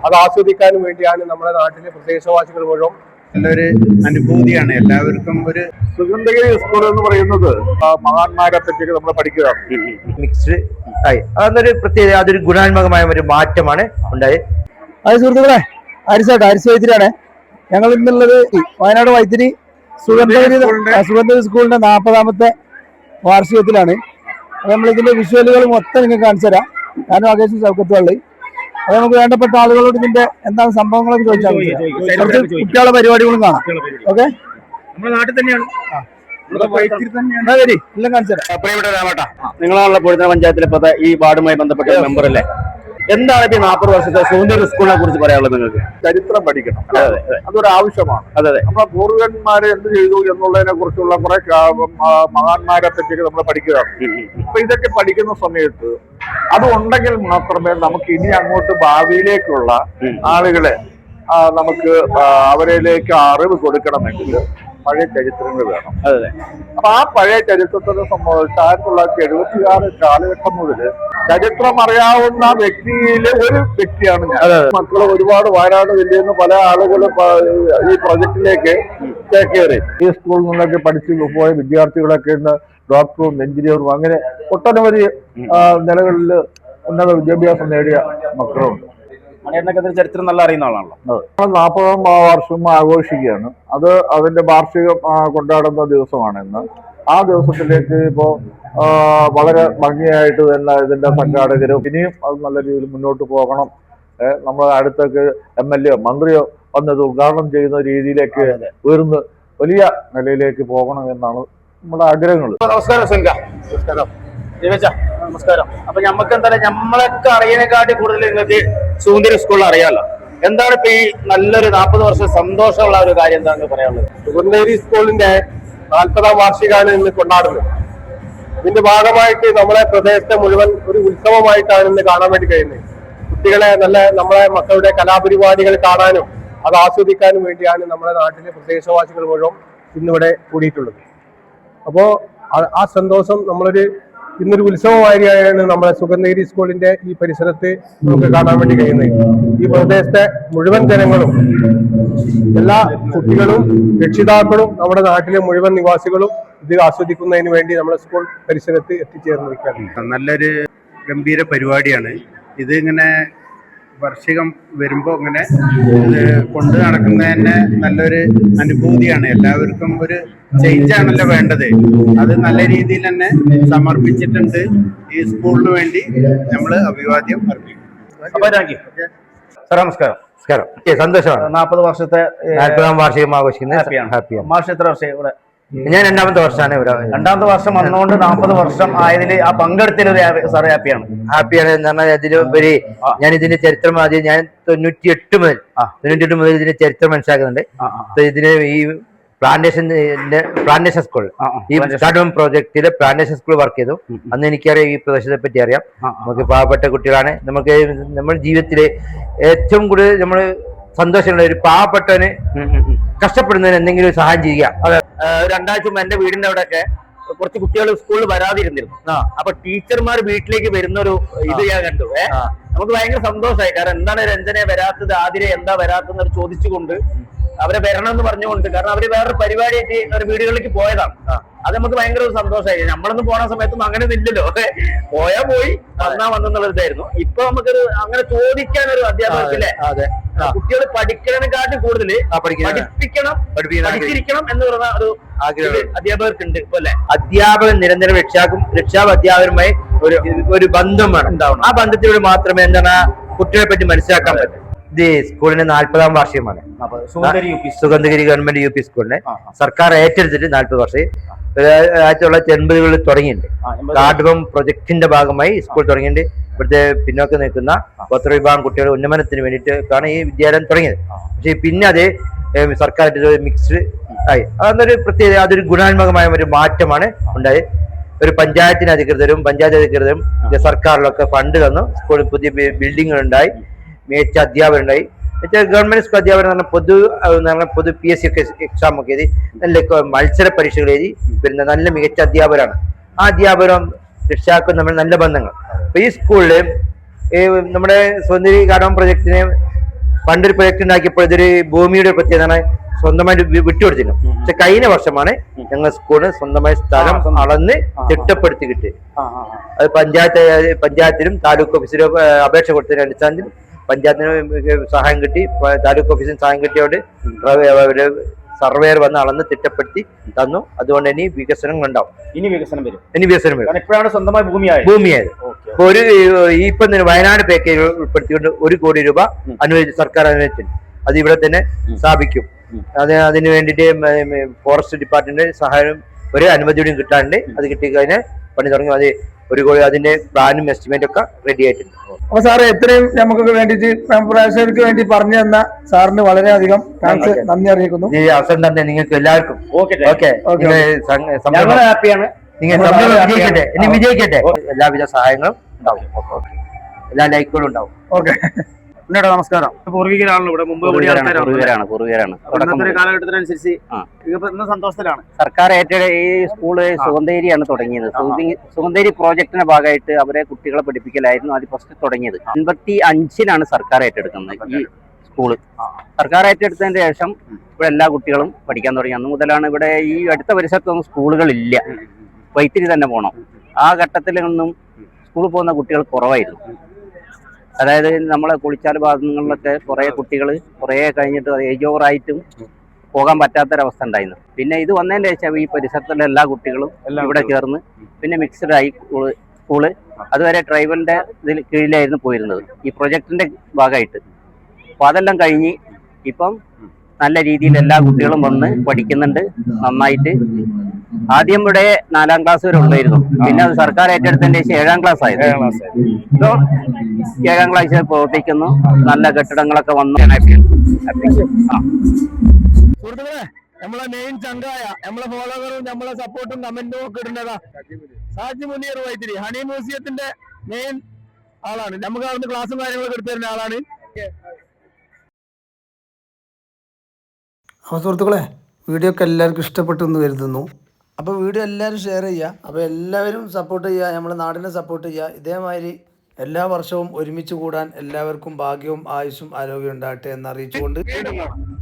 അത് ആസ്വദിക്കാനും വേണ്ടിയാണ് നമ്മുടെ നാട്ടിലെ പ്രദേശവാസികൾ മുഴുവൻ നല്ലൊരു അനുഭൂതിയാണ്. എല്ലാവർക്കും ഒരു സുഗന്ധഗിരി സ്കൂൾ എന്ന് പറയുന്നത് മഹാന്മാരെ പറ്റി നമ്മൾ പഠിക്കുക മിക്സ്ഡ് ആയി അതൊരു പ്രത്യേകത, അതൊരു ഗുണാത്മകമായ ഒരു മാറ്റമാണ് ഉണ്ടായത്. അത് സുഹൃത്തുക്കളെ, ഹരിസ് വൈത്തിരിയാണ്. ഞങ്ങൾ ഇന്നുള്ളത് വയനാട് വൈത്തിരി സുഗന്ധഗിരി സ്കൂളിന്റെ 40ാമത്തെ വാർഷികത്തിലാണ്. അത് നമ്മൾ ഇതിന്റെ വിഷ്വലുകൾ മൊത്തം നിങ്ങൾക്ക് കാണിച്ചു തരാം. ഞാനും ആകേഷും ചൗക്കത്തുള്ളി. അത് നമുക്ക് വേണ്ടപ്പെട്ട ആളുകളോട് ഇതിന്റെ എന്താണ് സംഭവങ്ങളൊക്കെ ചോദിച്ചാൽ കുറച്ച് കുട്ടികളുടെ പരിപാടികളും കാണാം. ഓക്കെ, നമ്മുടെ നാട്ടിൽ തന്നെയാണ്, എല്ലാം കാണിച്ചു തരാം. പ്രിയപ്പെട്ട രാമേട്ട, നിങ്ങളാണല്ലോ പൊഴുത്തന പഞ്ചായത്തിലെ ഇപ്പോഴത്തെ ഈ വാർഡുമായി ബന്ധപ്പെട്ട മെമ്പർ അല്ലേ? എന്താണ് ഈ 40 വർഷത്തെ സുഗന്ധഗിരി സ്കൂളിനെ കുറിച്ച് പറയാനുള്ളത്? നിങ്ങൾക്ക് ചരിത്രം പഠിക്കണം, അതൊരു ആവശ്യമാണ്. നമ്മുടെ പൂർവികന്മാരെ എന്ത് ചെയ്തു എന്നുള്ളതിനെ കുറിച്ചുള്ള കുറെ മഹാന്മാരെ പറ്റി നമ്മൾ പഠിക്കുക. അപ്പൊ ഇതൊക്കെ പഠിക്കുന്ന സമയത്ത് അത് ഉണ്ടെങ്കിൽ മാത്രമേ നമുക്ക് ഇനി അങ്ങോട്ട് ഭാവിയിലേക്കുള്ള ആളുകളെ നമുക്ക് അവരിലേക്ക് അറിവ് കൊടുക്കണമെങ്കിൽ പഴയ ചരിത്രങ്ങൾ വേണം. അപ്പൊ ആ പഴയ ചരിത്രത്തിനെ സംബന്ധിച്ച് 1976 കാലഘട്ടം മുതൽ ചരിത്രം അറിയാവുന്ന വ്യക്തിയിലെ ഒരു വ്യക്തിയാണ് ഞാൻ. മക്കള് ഒരുപാട് വയനാട് ജില്ലയിൽ നിന്ന് പല ആളുകളും ഈ പ്രൊജക്റ്റിലേക്ക് ചേക്കേറി. ഈ സ്കൂളിൽ നിന്നൊക്കെ പഠിച്ചു പോയ വിദ്യാർത്ഥികളൊക്കെ ഇന്ന് ഡോക്ടറും എഞ്ചിനീയറും അങ്ങനെ ഒട്ടനവധി നിലകളിൽ ഉന്നത വിദ്യാഭ്യാസം നേടിയ മക്കളുണ്ട്. ചരിത്രം നല്ല അറിയുന്ന ആളാണല്ലോ. 40ാം വർഷം ആഘോഷിക്കുകയാണ്. അത് അതിന്റെ വാർഷികം കൊണ്ടാടുന്ന ദിവസമാണ് ഇന്ന്. ആ ദിവസത്തിലേക്ക് ഇപ്പോ വളരെ ഭംഗിയായിട്ട് തന്നെ ഇതിന്റെ സംഘാടകരും ഇനിയും അത് നല്ല രീതിയിൽ മുന്നോട്ട് പോകണം. നമ്മൾ അടുത്തൊക്കെ MLA മന്ത്രിയോ വന്നത് ഉദ്ഘാടനം ചെയ്യുന്ന രീതിയിലേക്ക് ഉയർന്ന് വലിയ നിലയിലേക്ക് പോകണം എന്നാണ് നമ്മുടെ ആഗ്രഹങ്ങൾ. നമസ്കാരം സുനിക. നമസ്കാരം. അപ്പൊ നമുക്ക് എന്താ നമ്മളൊക്കെ അറിയണേക്കാട്ടി കൂടുതൽ നിങ്ങൾക്ക് സുഗന്ധഗിരി സ്കൂളിൽ അറിയാമല്ലോ. എന്താണ് ഇപ്പൊ ഈ നല്ലൊരു 40 വർഷം സന്തോഷമുള്ള ഒരു കാര്യം എന്താണെന്ന് പറയാനുള്ളത്? സുഗന്ധഗിരി സ്കൂളിന്റെ 40ാം വാർഷികമാണ് ഇന്ന് കൊണ്ടാടുന്നത്. ഇതിന്റെ ഭാഗമായിട്ട് നമ്മളെ പ്രദേശത്തെ മുഴുവൻ ഒരു ഉത്സവമായിട്ടാണ് ഇന്ന് കാണാൻ വേണ്ടി കഴിയുന്നത്. കുട്ടികളെ നമ്മളെ മക്കളുടെ കലാപരിപാടികൾ കാണാനും അത് ആസ്വദിക്കാനും വേണ്ടിയാണ് നമ്മുടെ നാട്ടിലെ പ്രദേശവാസികൾ മുഴുവൻ ഇന്നിവിടെ കൂടിയിട്ടുള്ളത്. അപ്പോ ആ സന്തോഷം ഇന്നൊരു ഉത്സവമായിരിയാണ് നമ്മുടെ സുഗന്ധഗിരി സ്കൂളിന്റെ ഈ പരിസരത്ത് നമുക്ക് കാണാൻ വേണ്ടി കഴിയുന്നത്. ഈ പ്രദേശത്തെ മുഴുവൻ ജനങ്ങളും, എല്ലാ കുട്ടികളും, രക്ഷിതാക്കളും, നമ്മുടെ നാട്ടിലെ മുഴുവൻ നിവാസികളും ഇത് ആസ്വദിക്കുന്നതിന് വേണ്ടി നമ്മുടെ സ്കൂൾ പരിസരത്ത് എത്തിച്ചേർന്നിരിക്കുകയാണ്. നല്ലൊരു ഗംഭീര പരിപാടിയാണ് ഇത്. ഇങ്ങനെ വാർഷികം വരുമ്പോൾ ഇങ്ങനെ കൊണ്ട് നടക്കുന്നത് തന്നെ നല്ലൊരു അനുഭൂതിയാണ്. എല്ലാവർക്കും ഒരു ചേഞ്ചാണല്ലോ വേണ്ടത്. അത് നല്ല രീതിയിൽ തന്നെ സമർപ്പിച്ചിട്ടുണ്ട് ഈ സ്കൂളിന് വേണ്ടി. നമ്മൾ അഭിവാദ്യം അർപ്പിക്കും. നമസ്കാരം. നമസ്കാരം. സന്തോഷമാണ്. 40 വർഷത്തെ 40ാം വാർഷികം ആഘോഷിക്കുന്നത്. ഹാപ്പിയാണ്. മാഷ് എത്ര വർഷം ഇവിടെ? ഞാൻ 2ാമത്തെ വർഷമാണ് ഇവിടെ. 2ാമത്തെ വർഷം വന്നുകൊണ്ട് 40 വർഷം ആയതിൽ ആ പങ്കെടുത്തതിൽ സാറ് ഹാപ്പിയാണ് എന്ന് പറഞ്ഞാൽ അതിലുപരി ഞാൻ ഇതിന്റെ ചരിത്രം ആദ്യം ഞാൻ 98 മുതൽ ഇതിന്റെ ചരിത്രം മനസ്സിലാക്കുന്നുണ്ട്. ഇതിന് ഈ പ്ലാന്റേഷൻ സ്കൂൾ, ഈ സ്റ്റാർട്ട് പ്രോജക്റ്റില് പ്ലാന്റേഷൻ സ്കൂൾ വർക്ക് ചെയ്തു. അന്ന് എനിക്കറിയാം, ഈ പ്രദേശത്തെ പറ്റി അറിയാം. നമുക്ക് പാവപ്പെട്ട കുട്ടികളാണ്. നമ്മുടെ ജീവിതത്തില് ഏറ്റവും കൂടുതൽ നമ്മൾ സന്തോഷമുള്ള ഒരു പാവപ്പെട്ടവന് കഷ്ടപ്പെടുന്നതിന് എന്തെങ്കിലും ഒരു സഹായം ചെയ്യുക. 2 ആഴ്ച മുമ്പ് എന്റെ വീടിന്റെ അവിടെയൊക്കെ കുറച്ച് കുട്ടികൾ സ്കൂളിൽ വരാതിരുന്നിരുന്നു. അപ്പൊ ടീച്ചർമാർ വീട്ടിലേക്ക് വരുന്ന ഒരു ഇത് ഞാൻ കണ്ടു. നമുക്ക് ഭയങ്കര സന്തോഷമായി. കാരണം എന്താണ് രഞ്ജനെ വരാത്തത്, ആതിരെ എന്താ വരാത്തെന്ന് ചോദിച്ചുകൊണ്ട് അവരെ വരണം എന്ന് പറഞ്ഞുകൊണ്ട്, കാരണം അവര് വേറൊരു പരിപാടിയായിട്ട് അവരുടെ വീടുകളിലേക്ക് പോയതാണ്. അത് നമുക്ക് ഭയങ്കര ഒരു സന്തോഷമായി. നമ്മളൊന്നും പോണ സമയത്തൊന്നും അങ്ങനെ ഇല്ലല്ലോ. പോയാ പോയി, വന്നാ വന്നുള്ള ഇതായിരുന്നു. ഇപ്പൊ നമുക്കൊരു അങ്ങനെ ചോദിക്കാനൊരു അധ്യാപകർക്കില്ലേ, കുട്ടികൾ പഠിക്കണേക്കാട്ടി കൂടുതൽ പഠിപ്പിക്കണം എന്ന് പറഞ്ഞ ഒരു അധ്യാപകർക്കുണ്ട് ഇപ്പൊ അല്ലെ. അധ്യാപകൻ നിരന്തരം രക്ഷാവ് അധ്യാപകരുമായി ഒരു ബന്ധമാണ് ഉണ്ടാവണം. ആ ബന്ധത്തിലൂടെ മാത്രമേ എന്താണ് കുട്ടികളെ പറ്റി മനസ്സിലാക്കാൻ പറ്റും. ഇത് സ്കൂളിന്റെ 40ാം വാർഷികമാണ്. സുഗന്ധഗിരി ഗവൺമെന്റ് UP സ്കൂളിനെ സർക്കാർ ഏറ്റെടുത്തിട്ട് 40 വർഷം 1980കളിൽ തുടങ്ങിയിട്ടുണ്ട്. കാർഡുകം പ്രൊജക്ടിന്റെ ഭാഗമായി സ്കൂൾ തുടങ്ങിയിട്ടുണ്ട്. ഇവിടുത്തെ പിന്നോക്കം നിൽക്കുന്ന ഗോത്രവിഭാഗം കുട്ടികളുടെ ഉന്നമനത്തിന് വേണ്ടിയിട്ടാണ് ഈ വിദ്യാലയം തുടങ്ങിയത്. പക്ഷെ പിന്നെ അത് സർക്കാർ മിക്സ്ഡ് ആയി. അതൊരു പ്രത്യേകത, അതൊരു ഗുണാത്മകമായ ഒരു മാറ്റമാണ് ഉണ്ടായത്. ഒരു പഞ്ചായത്ത് അധികൃതരും സർക്കാരിലൊക്കെ ഫണ്ട് തന്നു. സ്കൂളിൽ പുതിയ ബിൽഡിങ്ങുകൾ ഉണ്ടായി, മികച്ച അധ്യാപകരുണ്ടായി. ഗവൺമെന്റ് സ്കൂൾ അധ്യാപകർ പൊതു PSC ഒക്കെ എക്സാം ഒക്കെ എഴുതി നല്ല മത്സര പരീക്ഷകൾ എഴുതി വരുന്ന നല്ല മികച്ച അധ്യാപകരാണ്. ആ അധ്യാപകരും രക്ഷാക്കും നമ്മൾ നല്ല ബന്ധങ്ങൾ. അപ്പൊ ഈ സ്കൂളില് നമ്മുടെ സുഗന്ധഗിരി ഗാർഡൻ പ്രൊജക്ടിനെ പണ്ടൊരു പ്രൊജക്ട് ഉണ്ടാക്കിയപ്പോൾ ഇതൊരു ഭൂമിയുടെ പ്രത്യേകത സ്വന്തമായിട്ട് വിട്ടുകൊടുത്തിരുന്നു. പക്ഷെ കഴിഞ്ഞ വർഷമാണ് ഞങ്ങൾ സ്കൂളിന് സ്വന്തമായി സ്ഥലം അളന്ന് തിട്ടപ്പെടുത്തി കിട്ടി. അത് പഞ്ചായത്തിലും താലൂക്ക് ഓഫീസിലും അപേക്ഷ കൊടുത്തതിന്റെ അടിസ്ഥാനത്തിൽ പഞ്ചായത്തിന് സഹായം കിട്ടി, താലൂക്ക് ഓഫീസിന് സഹായം കിട്ടിയോണ്ട് സർവേയർ വന്ന് അളന്ന് തിട്ടപ്പെടുത്തി തന്നു. അതുകൊണ്ട് ഇനി വികസനങ്ങൾ ഉണ്ടാവും. ഇനി വികസനം വരും. ഇപ്പോഴാണ് സ്വന്തമായി ഭൂമിയായത്. ഇപ്പൊ ഇപ്പൊ വയനാട് പാക്കേജ് ഉൾപ്പെടുത്തിക്കൊണ്ട് 1 കോടി രൂപ സർക്കാർ അനുവദിച്ചിട്ടുണ്ട്. അത് ഇവിടെ തന്നെ സ്ഥാപിക്കും. അതിന് വേണ്ടിയിട്ട് ഫോറസ്റ്റ് ഡിപ്പാർട്ട്മെന്റ് സഹായം ഒരു അനുമതിയോടും കിട്ടാണ്ട് അത് കിട്ടിക്കഴിഞ്ഞാൽ പണി തുടങ്ങി. അത് 1 കോടി അതിന്റെ പ്ലാനും എസ്റ്റിമേറ്റ് ഒക്കെ റെഡി ആയിട്ടുണ്ട്. അപ്പൊ സാറ് എത്രയും നമുക്കൊക്കെ വേണ്ടിയിട്ട് പ്രേക്ഷകർക്ക് വേണ്ടി പറഞ്ഞു തന്ന സാറിന് വളരെയധികം താങ്ക്സ്, നന്ദി അറിയിക്കുന്നു. ഈ അവസരം തന്നെ നിങ്ങൾക്ക് എല്ലാവർക്കും ഹാപ്പിയാണ്. നിങ്ങൾ വിജയിക്കട്ടെ, ഇനി വിജയിക്കട്ടെ. എല്ലാവിധ സഹായങ്ങളും ഉണ്ടാവും. എല്ലാ ലൈക്കുകളും ഉണ്ടാവും. ഓക്കെ, നമസ്കാരം. പൂർവികരാണല്ലോ ഇവിടെ, മുമ്പ് പൂർവികരാണ്. കാലഘട്ടത്തിനനുസരിച്ച് സന്തോഷത്തിലാണ്. സർക്കാർ ഏറ്റവും ഈ സ്കൂള് സുഗന്ധേരിയാണ് തുടങ്ങിയത്. സുഗന്ധേരി പ്രോജക്ടിന്റെ ഭാഗമായിട്ട് അവരെ കുട്ടികളെ പഠിപ്പിക്കലായിരുന്നു ആദ്യം ഫസ്റ്റ് തുടങ്ങിയത്. 55-ലാണ് സർക്കാർ ഏറ്റെടുക്കുന്നത് ഈ സ്കൂള്. സർക്കാർ ഏറ്റെടുത്തതിന് ശേഷം ഇവിടെ എല്ലാ കുട്ടികളും പഠിക്കാൻ തുടങ്ങി. അന്ന് മുതലാണ് ഇവിടെ ഈ അടുത്ത പരിസരത്തൊന്നും സ്കൂളുകളില്ല, വൈത്തിരി തന്നെ പോകണം. ആ ഘട്ടത്തിലൊന്നും സ്കൂളിൽ പോകുന്ന കുട്ടികൾ കുറവായിരുന്നു. അതായത് നമ്മളെ കുളിച്ചാൽ ഭാഗങ്ങളിലൊക്കെ കുറേ കുട്ടികൾ കുറേ കഴിഞ്ഞിട്ട് ഏജ് ഓവറായിട്ടും പോകാൻ പറ്റാത്തൊരവസ്ഥ ഉണ്ടായിരുന്നു. പിന്നെ ഇത് വന്നതിന് ശേഷം ഈ പരിസരത്തുള്ള എല്ലാ കുട്ടികളും ഇവിടെ ചേർന്ന് പിന്നെ മിക്സ്ഡ് ആയി സ്കൂള്. അതുവരെ ട്രൈബലിന്റെ ഇതിൽ കീഴിലായിരുന്നു പോയിരുന്നത് ഈ പ്രൊജക്ടിന്റെ ഭാഗമായിട്ട്. അപ്പോൾ അതെല്ലാം കഴിഞ്ഞ് ഇപ്പം നല്ല രീതിയിൽ എല്ലാ കുട്ടികളും വന്ന് പഠിക്കുന്നുണ്ട് നന്നായിട്ട്. ആദ്യം ഇവിടെ 4ാം ക്ലാസ് വരെ ഉണ്ടായിരുന്നു, പിന്നെ അത് സർക്കാർ ഏറ്റെടുത്തതിന് ശേഷം 7ാം ക്ലാസ് ആയത്. ഇപ്പോൾ 7ാം ക്ലാസ് പ്രവർത്തിക്കുന്നു. നല്ല കെട്ടിടങ്ങളൊക്കെ വന്നു. സുഹൃത്തുക്കളെ, നമ്മളെ മെയിൻ ചങ്കായ നമ്മളെ ഫോളോവറും നമ്മളെ സപ്പോർട്ടും കമന്റും ഒക്കെ ഇടുന്നതാ സാജി മുനീർ വൈത്തിരി, ഹണി മ്യൂസിയത്തിന്റെ മെയിൻ ആളാണ്. നമുക്ക് അവിടുന്ന് ക്ലാസ്സും കാര്യങ്ങളൊക്കെ എടുത്തു തരുന്ന ആളാണ്. അപ്പോൾ സുഹൃത്തുക്കളെ, വീഡിയോ ഒക്കെ എല്ലാവർക്കും ഇഷ്ടപ്പെട്ടു എന്ന് കരുതുന്നു. അപ്പോൾ വീഡിയോ എല്ലാവരും ഷെയർ ചെയ്യുക. അപ്പോൾ എല്ലാവരും സപ്പോർട്ട് ചെയ്യുക, നമ്മുടെ നാടിനെ സപ്പോർട്ട് ചെയ്യുക. ഇതേമാതിരി എല്ലാ വർഷവും ഒരുമിച്ച് കൂടാൻ എല്ലാവർക്കും ഭാഗ്യവും ആയുസ്സും ആരോഗ്യം ഉണ്ടാകട്ടെ എന്നറിയിച്ചുകൊണ്ട്